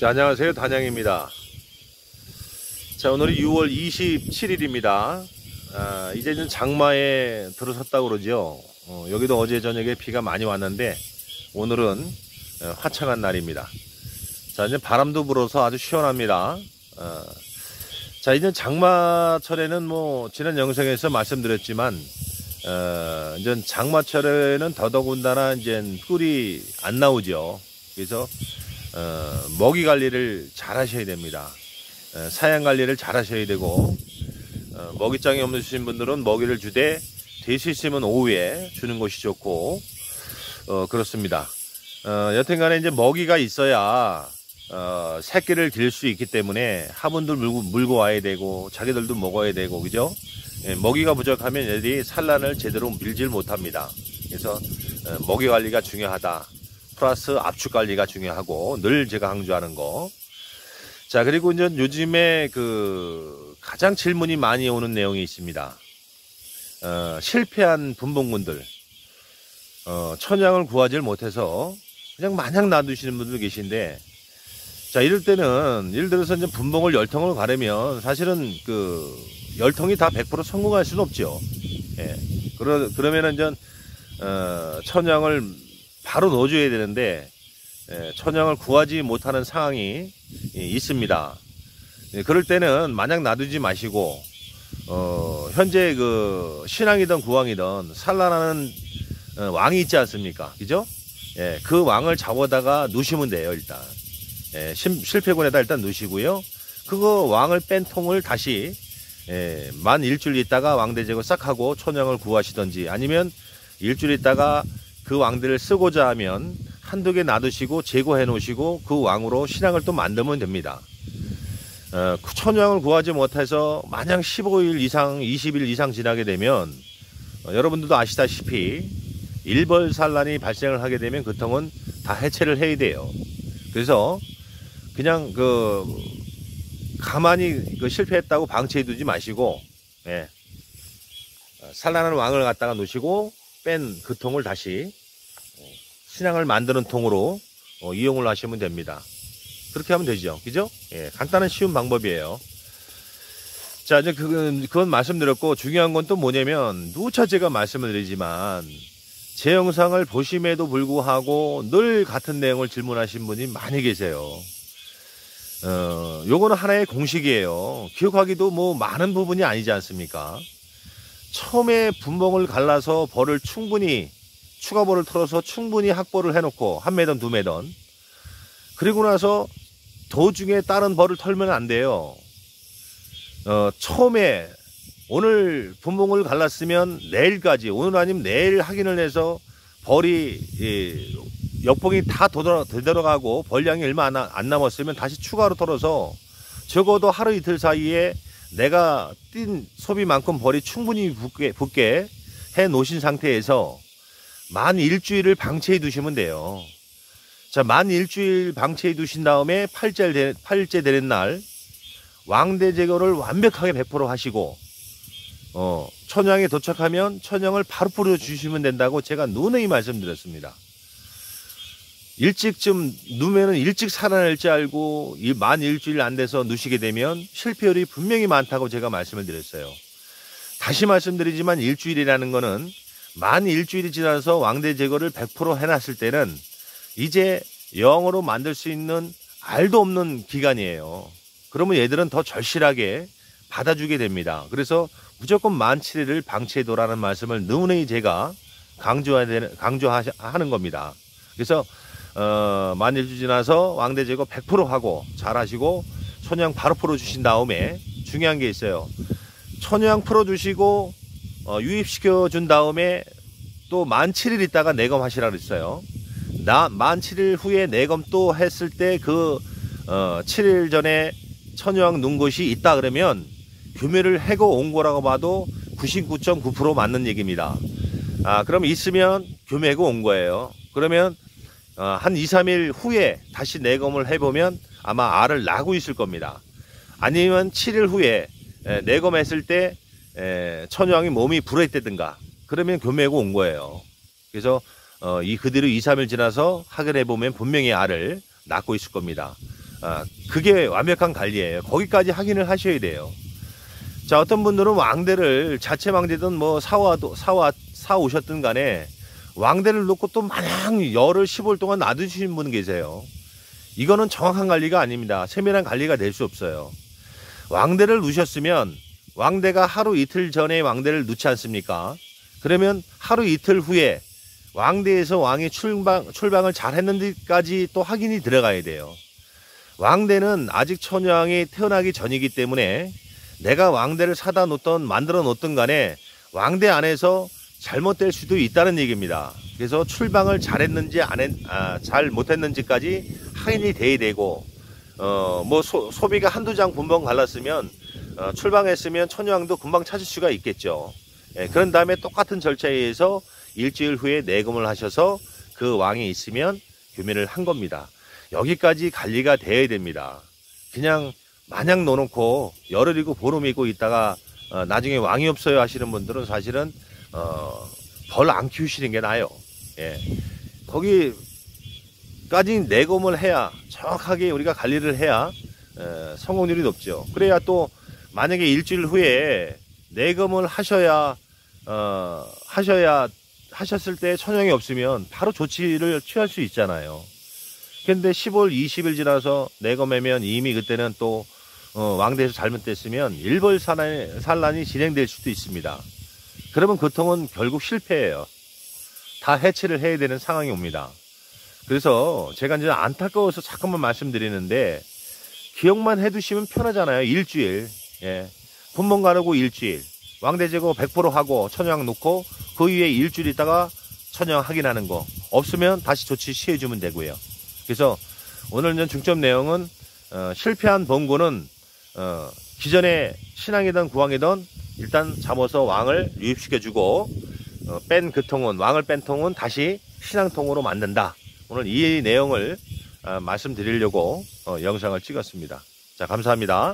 자, 안녕하세요. 단양입니다. 자, 오늘이 6월 27일입니다. 이제는 장마에 들어섰다고 그러죠. 여기도 어제 저녁에 비가 많이 왔는데 오늘은 화창한 날입니다. 자, 이제 바람도 불어서 아주 시원합니다. 자, 이제 장마철에는 지난 영상에서 말씀드렸지만 이제 장마철에는 더더군다나 이제 꿀이 안 나오죠. 그래서 먹이 관리를 잘 하셔야 됩니다. 사양 관리를 잘 하셔야 되고, 먹이장이 없으신 분들은 먹이를 주되 될 수 있으면 오후에 주는 것이 좋고, 그렇습니다. 여튼간에 이제 먹이가 있어야 새끼를 길 수 있기 때문에 화분들 물고 와야 되고 자기들도 먹어야 되고, 그죠? 먹이가 부족하면 얘들이 산란을 제대로 밀질 못합니다. 그래서 먹이 관리가 중요하다. 플러스 압축 관리가 중요하고, 늘 제가 강조하는 거. 자, 그리고 이제 요즘에 가장 질문이 많이 오는 내용이 있습니다. 실패한 분봉군들, 천양을 구하지 못해서 그냥 마냥 놔두시는 분들 계신데, 자, 이럴 때는 예를 들어서 이제 분봉을 10통을 가려면 사실은 10통이 다 100% 성공할 수는 없죠. 예. 그러면은 이제 천양을 바로 넣어줘야 되는데, 천양을 구하지 못하는 상황이 있습니다. 그럴 때는 마냥 놔두지 마시고, 현재 신앙이든 구왕이든 산란하는 왕이 있지 않습니까? 그죠? 예, 그 왕을 잡아다가 누시면 돼요, 일단. 예, 실패군에다 일단 누시고요. 그거 왕을 뺀 통을 다시, 만 일주일 있다가 왕대 제거 싹 하고 천양을 구하시던지, 아니면 일주일 있다가 그 왕들을 쓰고자 하면 한두 개 놔두시고 제거해 놓으시고 그 왕으로 신앙을 또 만들면 됩니다. 천양을 구하지 못해서 마냥 15일 이상 20일 이상 지나게 되면 여러분들도 아시다시피 일벌산란이 발생을 하게 되면 그 통은 다 해체를 해야 돼요. 그래서 그냥 가만히 실패했다고 방치해 두지 마시고, 산란한 왕을 갖다가 놓으시고 뺀 그 통을 다시 신앙을 만드는 통으로 이용을 하시면 됩니다. 그렇게 하면 되죠. 그죠? 예, 간단한 쉬운 방법이에요. 자, 이제 그건 말씀드렸고, 중요한 건 또 뭐냐면, 누차 제가 말씀을 드리지만, 제 영상을 보심에도 불구하고 늘 같은 내용을 질문하신 분이 많이 계세요. 요거는 하나의 공식이에요. 기억하기도 많은 부분이 아니지 않습니까? 처음에 분봉을 갈라서 벌을 충분히, 추가 벌을 털어서 충분히 확보를 해놓고, 1매던 2매던. 그리고 나서 도중에 다른 벌을 털면 안 돼요. 처음에 오늘 분봉을 갈랐으면 내일까지, 오늘 아니면 내일 확인을 해서 벌이, 역봉이 다 되돌아가고 벌량이 얼마 안 남았으면 다시 추가로 털어서 적어도 하루 이틀 사이에 내가 뛴 소비만큼 벌이 충분히 붙게 해 놓으신 상태에서 만 일주일을 방치해 두시면 돼요. 자, 만 일주일 방치해 두신 다음에 팔째 되는 날 왕대 제거를 완벽하게 100% 하시고, 천양에 도착하면 천양을 바로 뿌려 주시면 된다고 제가 누누이 말씀드렸습니다. 일찍쯤 누면은 일찍 살아날 줄 알고 만 일주일 안 돼서 누시게 되면 실패율이 분명히 많다고 제가 말씀을 드렸어요. 다시 말씀드리지만 일주일이라는 거는 만 일주일이 지나서 왕대 제거를 100% 해놨을 때는 이제 영으로 만들 수 있는 알도 없는 기간이에요. 그러면 얘들은 더 절실하게 받아주게 됩니다. 그래서 무조건 만 7일을 방치해둬라는 말씀을 누누이 제가 강조하는 겁니다. 그래서 만 일주 지나서 왕대 제거 100% 하고 잘하시고 천양 바로 풀어주신 다음에 중요한 게 있어요. 천양 풀어주시고 유입시켜 준 다음에 또 만 7일 있다가 내검 하시라 그랬어요. 만 7일 후에 내검 또 했을 때 7일 전에 천양 놓은 것이 있다 그러면 규매를 해고 온 거라고 봐도 99.9% 맞는 얘기입니다. 그럼 있으면 규매고 온 거예요. 그러면 한 2, 3일 후에 다시 내검을 해보면 아마 알을 낳고 있을 겁니다. 아니면 7일 후에 내검했을 때 천양이 몸이 불어있다든가 그러면 교매고 온 거예요. 그래서 그대로 2, 3일 지나서 확인해 보면 분명히 알을 낳고 있을 겁니다. 그게 완벽한 관리예요. 거기까지 확인을 하셔야 돼요. 자, 어떤 분들은 왕대를 자체 왕대든 뭐 사 오셨든 간에 왕대를 놓고 또 마냥 열을 15일 동안 놔두시는 분 계세요. 이거는 정확한 관리가 아닙니다. 세밀한 관리가 될 수 없어요. 왕대를 놓으셨으면 왕대가 하루 이틀 전에 왕대를 놓지 않습니까? 그러면 하루 이틀 후에 왕대에서 왕이 출방을 잘 했는지까지 또 확인이 들어가야 돼요. 왕대는 아직 천여왕이 태어나기 전이기 때문에 내가 왕대를 사다 놓던 만들어 놓던 간에 왕대 안에서 잘못될 수도 있다는 얘기입니다. 그래서 출방을 잘했는지 잘 못했는지까지 확인이 돼야 되고, 뭐 소비가 한두 장 분봉 갈랐으면 출방했으면 천여왕도 금방 찾을 수가 있겠죠. 예, 그런 다음에 똑같은 절차에 의해서 일주일 후에 내검을 하셔서 그 왕이 있으면 규민을 한 겁니다. 여기까지 관리가 돼야 됩니다. 그냥 마냥 놓놓고 열흘이고 보름이고 있다가 나중에 왕이 없어요 하시는 분들은 사실은 벌 안 키우시는 게 나아요. 예. 거기까지 내검을 해야, 정확하게 우리가 관리를 해야 성공률이 높죠. 그래야 또 만약에 일주일 후에 내검을 하셨을 때 천영이 없으면 바로 조치를 취할 수 있잖아요. 근데 10월 20일 지나서 내검하면 이미 그때는 또 왕대에서 잘못됐으면 일벌 산란이 진행될 수도 있습니다. 그러면 그 통은 결국 실패예요. 다 해체를 해야 되는 상황이 옵니다. 그래서 제가 이제 안타까워서 잠깐만 말씀드리는데, 기억만 해두시면 편하잖아요. 일주일. 예. 분봉 가르고 일주일. 왕대 제거 100% 하고 천여왕 놓고 그 위에 일주일 있다가 천여왕 확인하는 거. 없으면 다시 조치 취해주면 되고요. 그래서 오늘 이제 중점 내용은 실패한 번고는 기존에 신앙이든 구왕이든 일단 잡아서 왕을 유입시켜주고 뺀 그 통은, 왕을 뺀 통은 다시 신앙통으로 만든다. 오늘 이 내용을 말씀드리려고 영상을 찍었습니다. 자, 감사합니다.